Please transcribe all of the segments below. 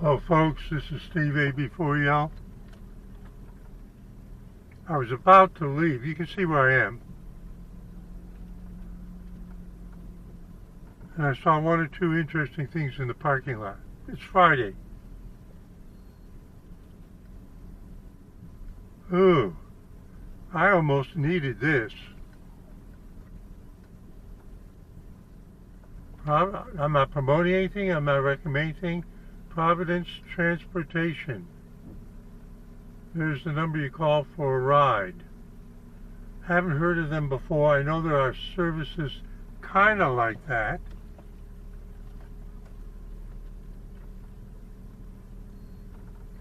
Hello folks, this is Steve A. Before y'all. I was about to leave. You can see where I am. And I saw one or two interesting things in the parking lot. It's Friday. Ooh, I almost needed this. I'm not promoting anything. I'm not recommending anything. Providence Transportation. There's the number you call for a ride. Haven't heard of them before. I know there are services kind of like that.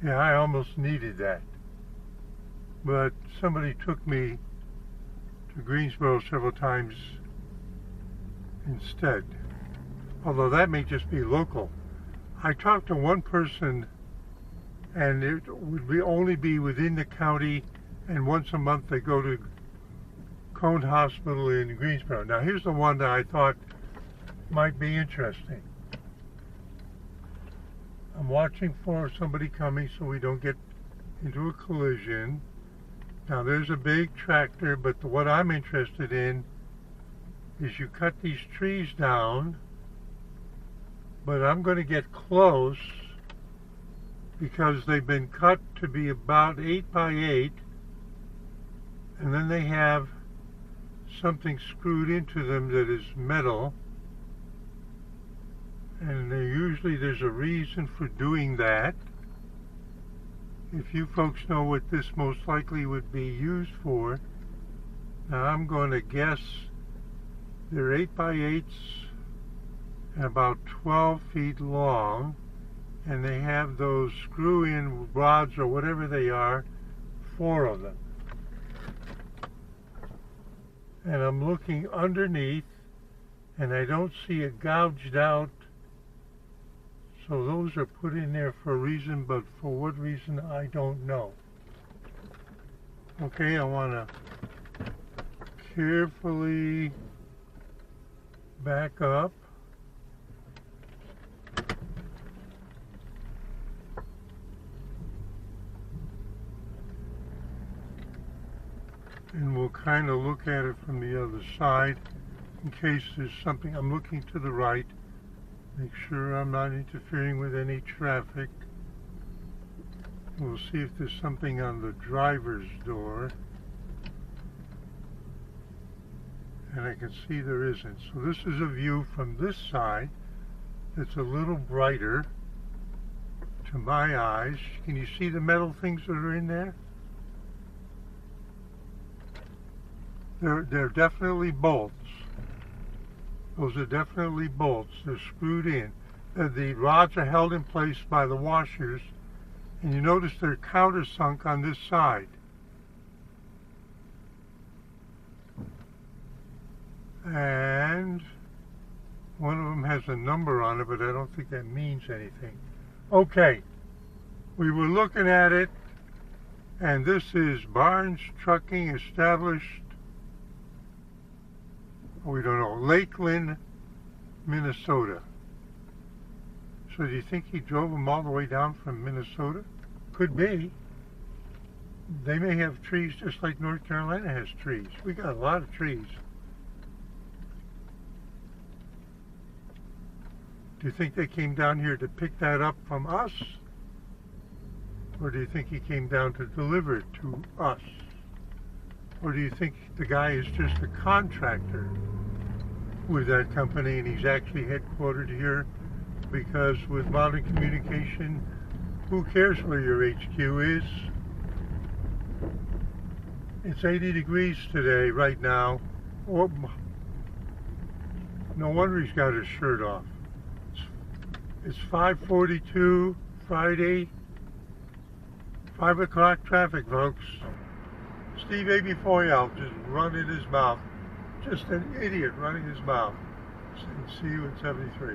Yeah, I almost needed that. But somebody took me to Greensboro several times instead. Although that may just be local. I talked to one person and it would only be within the county, and once a month they go to Cone Hospital in Greensboro. Now here's the one that I thought might be interesting. I'm watching for somebody coming so we don't get into a collision. Now there's a big tractor, but what I'm interested in is you cut these trees down, but I'm going to get close because they've been cut to be about 8 by 8, and then they have something screwed into them that is metal, and usually there's a reason for doing that. If you folks know what this most likely would be used for, now I'm going to guess they're 8 by 8s and about 12 feet long, and they have those screw-in rods or whatever they are, 4 of them. And I'm looking underneath and I don't see it gouged out, so those are put in there for a reason, but for what reason I don't know. Okay, I want to carefully back up. And we'll kind of look at it from the other side in case there's something. I'm looking to the right, make sure I'm not interfering with any traffic. We'll see if there's something on the driver's door, and I can see there isn't. So this is a view from this side that's a little brighter to my eyes. Can you see the metal things that are in there? They're definitely bolts. Those are definitely bolts. They're screwed in. The rods are held in place by the washers, and you notice they're countersunk on this side. And one of them has a number on it, but I don't think that means anything. Okay, we were looking at it, and this is Barnes Trucking, established, we don't know, Lakeland, Minnesota. So do you think he drove them all the way down from Minnesota? Could be. They may have trees just like North Carolina has trees. We got a lot of trees. Do you think they came down here to pick that up from us? Or do you think he came down to deliver it to us? Or do you think the guy is just a contractor with that company and he's actually headquartered here? Because with modern communication, who cares where your HQ is? It's 80 degrees today, right now. Oh, no wonder he's got his shirt off. It's 5:42, Friday, 5 o'clock traffic, folks. Steve A. Before y'all, just running his mouth. Just an idiot running his mouth. See you at 73.